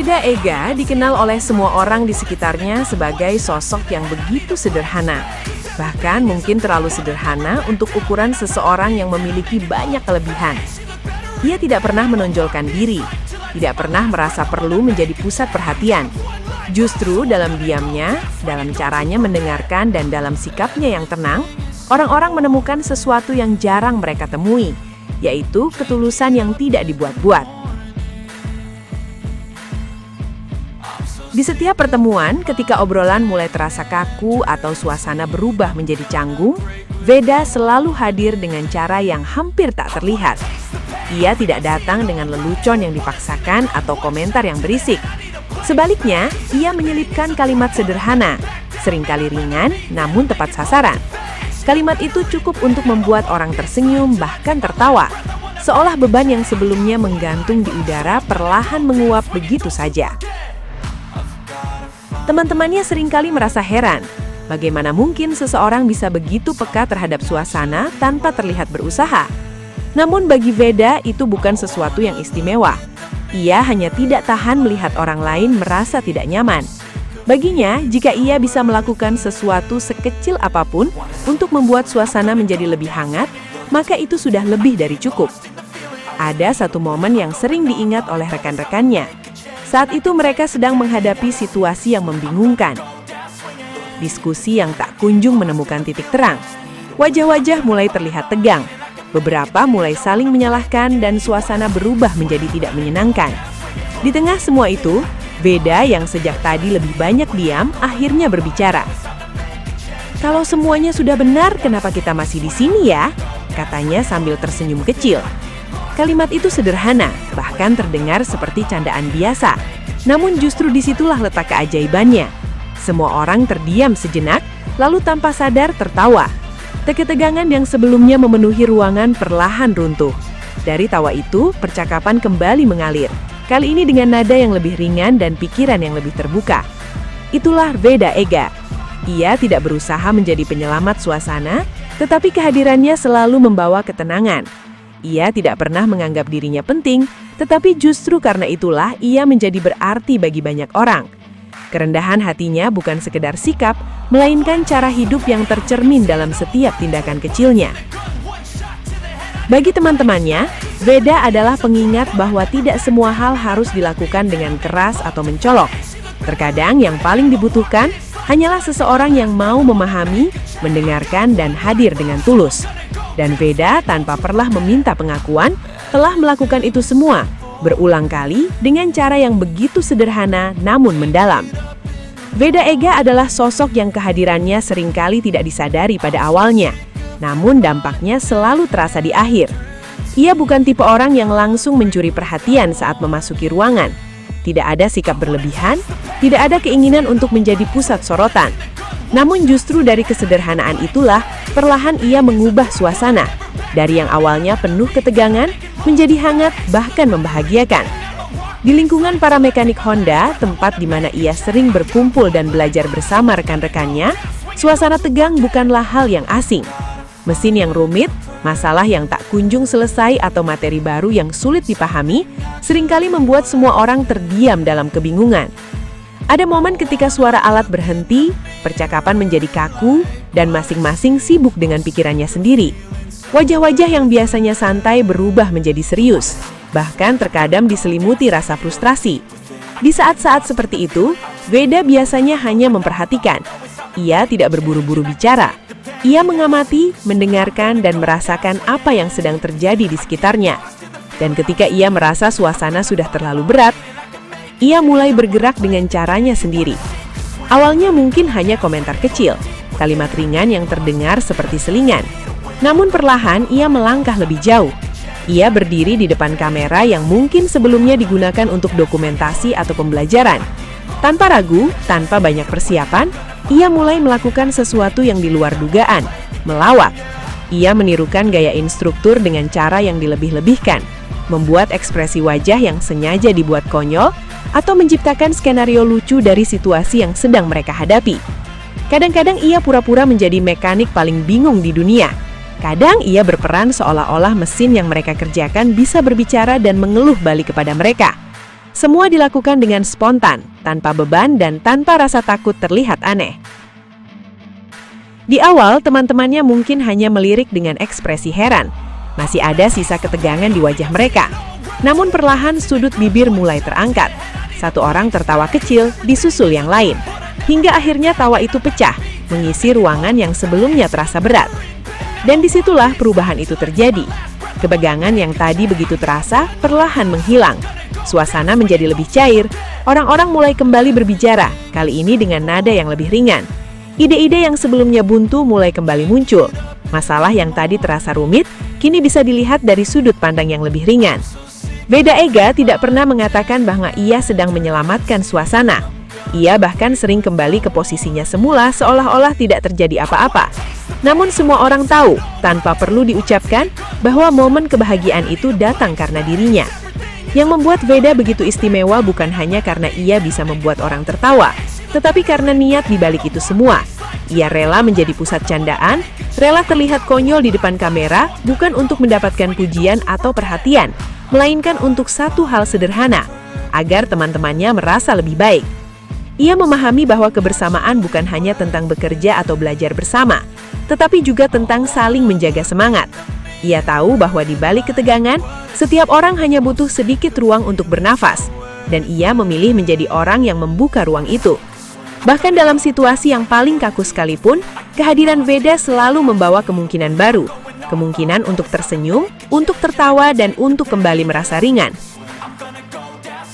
Veda Ega dikenal oleh semua orang di sekitarnya sebagai sosok yang begitu sederhana. Bahkan mungkin terlalu sederhana untuk ukuran seseorang yang memiliki banyak kelebihan. Ia tidak pernah menonjolkan diri, tidak pernah merasa perlu menjadi pusat perhatian. Justru dalam diamnya, dalam caranya mendengarkan dan dalam sikapnya yang tenang, orang-orang menemukan sesuatu yang jarang mereka temui, yaitu ketulusan yang tidak dibuat-buat. Di setiap pertemuan, ketika obrolan mulai terasa kaku atau suasana berubah menjadi canggung, Veda selalu hadir dengan cara yang hampir tak terlihat. Ia tidak datang dengan lelucon yang dipaksakan atau komentar yang berisik. Sebaliknya, ia menyelipkan kalimat sederhana, seringkali ringan namun tepat sasaran. Kalimat itu cukup untuk membuat orang tersenyum bahkan tertawa, seolah beban yang sebelumnya menggantung di udara perlahan menguap begitu saja. Teman-temannya seringkali merasa heran, bagaimana mungkin seseorang bisa begitu peka terhadap suasana tanpa terlihat berusaha. Namun bagi Veda itu bukan sesuatu yang istimewa. Ia hanya tidak tahan melihat orang lain merasa tidak nyaman. Baginya, jika ia bisa melakukan sesuatu sekecil apapun untuk membuat suasana menjadi lebih hangat, maka itu sudah lebih dari cukup. Ada satu momen yang sering diingat oleh rekan-rekannya. Saat itu mereka sedang menghadapi situasi yang membingungkan. Diskusi yang tak kunjung menemukan titik terang. Wajah-wajah mulai terlihat tegang. Beberapa mulai saling menyalahkan dan suasana berubah menjadi tidak menyenangkan. Di tengah semua itu, Veda yang sejak tadi lebih banyak diam akhirnya berbicara. "Kalau semuanya sudah benar, kenapa kita masih di sini ya?" katanya sambil tersenyum kecil. Kalimat itu sederhana, bahkan terdengar seperti candaan biasa. Namun justru disitulah letak keajaibannya. Semua orang terdiam sejenak, lalu tanpa sadar tertawa. Ketegangan yang sebelumnya memenuhi ruangan perlahan runtuh. Dari tawa itu, percakapan kembali mengalir. Kali ini dengan nada yang lebih ringan dan pikiran yang lebih terbuka. Itulah Veda Ega. Ia tidak berusaha menjadi penyelamat suasana, tetapi kehadirannya selalu membawa ketenangan. Ia tidak pernah menganggap dirinya penting, tetapi justru karena itulah ia menjadi berarti bagi banyak orang. Kerendahan hatinya bukan sekedar sikap, melainkan cara hidup yang tercermin dalam setiap tindakan kecilnya. Bagi teman-temannya, Veda adalah pengingat bahwa tidak semua hal harus dilakukan dengan keras atau mencolok. Terkadang yang paling dibutuhkan hanyalah seseorang yang mau memahami, mendengarkan, dan hadir dengan tulus. Dan Veda tanpa pernah meminta pengakuan, telah melakukan itu semua, berulang kali dengan cara yang begitu sederhana namun mendalam. Veda Ega adalah sosok yang kehadirannya seringkali tidak disadari pada awalnya, namun dampaknya selalu terasa di akhir. Ia bukan tipe orang yang langsung mencuri perhatian saat memasuki ruangan. Tidak ada sikap berlebihan, tidak ada keinginan untuk menjadi pusat sorotan. Namun justru dari kesederhanaan itulah, perlahan ia mengubah suasana. Dari yang awalnya penuh ketegangan, menjadi hangat bahkan membahagiakan. Di lingkungan para mekanik Honda, tempat di mana ia sering berkumpul dan belajar bersama rekan-rekannya, suasana tegang bukanlah hal yang asing. Mesin yang rumit, masalah yang tak kunjung selesai atau materi baru yang sulit dipahami, seringkali membuat semua orang terdiam dalam kebingungan. Ada momen ketika suara alat berhenti, percakapan menjadi kaku, dan masing-masing sibuk dengan pikirannya sendiri. Wajah-wajah yang biasanya santai berubah menjadi serius, bahkan terkadang diselimuti rasa frustrasi. Di saat-saat seperti itu, Veda biasanya hanya memperhatikan. Ia tidak berburu-buru bicara. Ia mengamati, mendengarkan, dan merasakan apa yang sedang terjadi di sekitarnya. Dan ketika ia merasa suasana sudah terlalu berat, ia mulai bergerak dengan caranya sendiri. Awalnya mungkin hanya komentar kecil, kalimat ringan yang terdengar seperti selingan. Namun perlahan ia melangkah lebih jauh. Ia berdiri di depan kamera yang mungkin sebelumnya digunakan untuk dokumentasi atau pembelajaran. Tanpa ragu, tanpa banyak persiapan, ia mulai melakukan sesuatu yang di luar dugaan, melawak. Ia menirukan gaya instruktur dengan cara yang dilebih-lebihkan, membuat ekspresi wajah yang sengaja dibuat konyol, atau menciptakan skenario lucu dari situasi yang sedang mereka hadapi. Kadang-kadang ia pura-pura menjadi mekanik paling bingung di dunia. Kadang ia berperan seolah-olah mesin yang mereka kerjakan bisa berbicara dan mengeluh balik kepada mereka. Semua dilakukan dengan spontan, tanpa beban dan tanpa rasa takut terlihat aneh. Di awal, teman-temannya mungkin hanya melirik dengan ekspresi heran. Masih ada sisa ketegangan di wajah mereka. Namun perlahan sudut bibir mulai terangkat. Satu orang tertawa kecil, disusul yang lain. Hingga akhirnya tawa itu pecah, mengisi ruangan yang sebelumnya terasa berat. Dan disitulah perubahan itu terjadi. Ketegangan yang tadi begitu terasa, perlahan menghilang. Suasana menjadi lebih cair, orang-orang mulai kembali berbicara, kali ini dengan nada yang lebih ringan. Ide-ide yang sebelumnya buntu mulai kembali muncul. Masalah yang tadi terasa rumit, kini bisa dilihat dari sudut pandang yang lebih ringan. Veda Ega tidak pernah mengatakan bahwa ia sedang menyelamatkan suasana. Ia bahkan sering kembali ke posisinya semula seolah-olah tidak terjadi apa-apa. Namun semua orang tahu, tanpa perlu diucapkan, bahwa momen kebahagiaan itu datang karena dirinya. Yang membuat Veda begitu istimewa bukan hanya karena ia bisa membuat orang tertawa, tetapi karena niat di balik itu semua. Ia rela menjadi pusat candaan, rela terlihat konyol di depan kamera, bukan untuk mendapatkan pujian atau perhatian, melainkan untuk satu hal sederhana, agar teman-temannya merasa lebih baik. Ia memahami bahwa kebersamaan bukan hanya tentang bekerja atau belajar bersama, tetapi juga tentang saling menjaga semangat. Ia tahu bahwa di balik ketegangan, setiap orang hanya butuh sedikit ruang untuk bernafas, dan ia memilih menjadi orang yang membuka ruang itu. Bahkan dalam situasi yang paling kaku sekalipun, kehadiran Veda selalu membawa kemungkinan baru, kemungkinan untuk tersenyum, untuk tertawa, dan untuk kembali merasa ringan.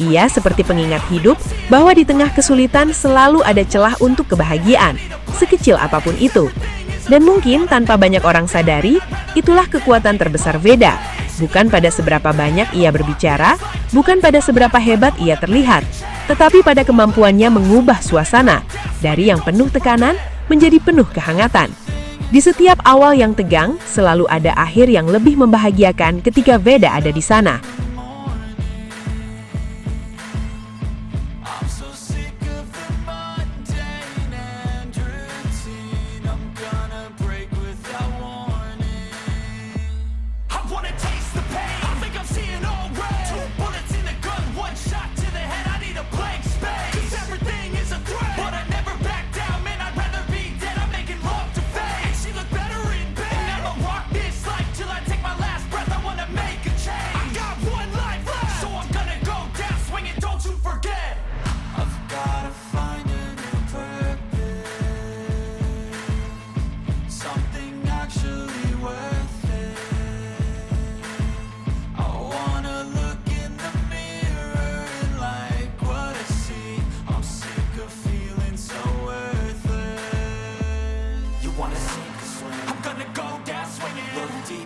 Ia seperti pengingat hidup bahwa di tengah kesulitan selalu ada celah untuk kebahagiaan, sekecil apapun itu. Dan mungkin tanpa banyak orang sadari, itulah kekuatan terbesar Veda. Bukan pada seberapa banyak ia berbicara, bukan pada seberapa hebat ia terlihat, tetapi pada kemampuannya mengubah suasana, dari yang penuh tekanan menjadi penuh kehangatan. Di setiap awal yang tegang, selalu ada akhir yang lebih membahagiakan ketika Veda ada di sana.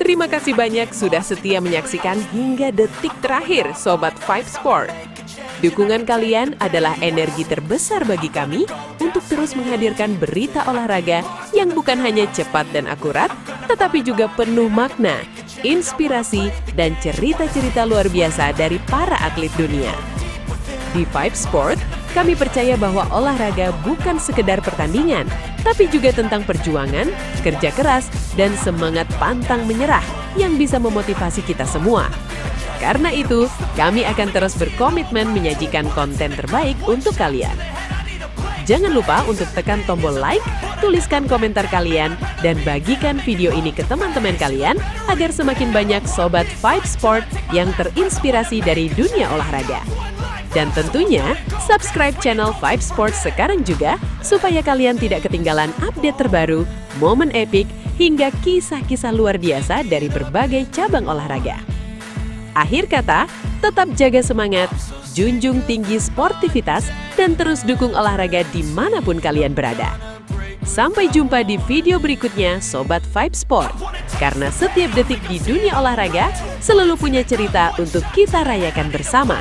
Terima kasih banyak sudah setia menyaksikan hingga detik terakhir Sobat Vibe Sport. Dukungan kalian adalah energi terbesar bagi kami untuk terus menghadirkan berita olahraga yang bukan hanya cepat dan akurat, tetapi juga penuh makna, inspirasi, dan cerita-cerita luar biasa dari para atlet dunia. Di Vibe Sport, kami percaya bahwa olahraga bukan sekedar pertandingan, tapi juga tentang perjuangan, kerja keras, dan semangat pantang menyerah yang bisa memotivasi kita semua. Karena itu, kami akan terus berkomitmen menyajikan konten terbaik untuk kalian. Jangan lupa untuk tekan tombol like, tuliskan komentar kalian, dan bagikan video ini ke teman-teman kalian agar semakin banyak Sobat Vibe Sport yang terinspirasi dari dunia olahraga. Dan tentunya, subscribe channel Vibe Sport sekarang juga, supaya kalian tidak ketinggalan update terbaru, momen epik, hingga kisah-kisah luar biasa dari berbagai cabang olahraga. Akhir kata, tetap jaga semangat, junjung tinggi sportivitas, dan terus dukung olahraga dimanapun kalian berada. Sampai jumpa di video berikutnya, Sobat Vibe Sport. Karena setiap detik di dunia olahraga selalu punya cerita untuk kita rayakan bersama.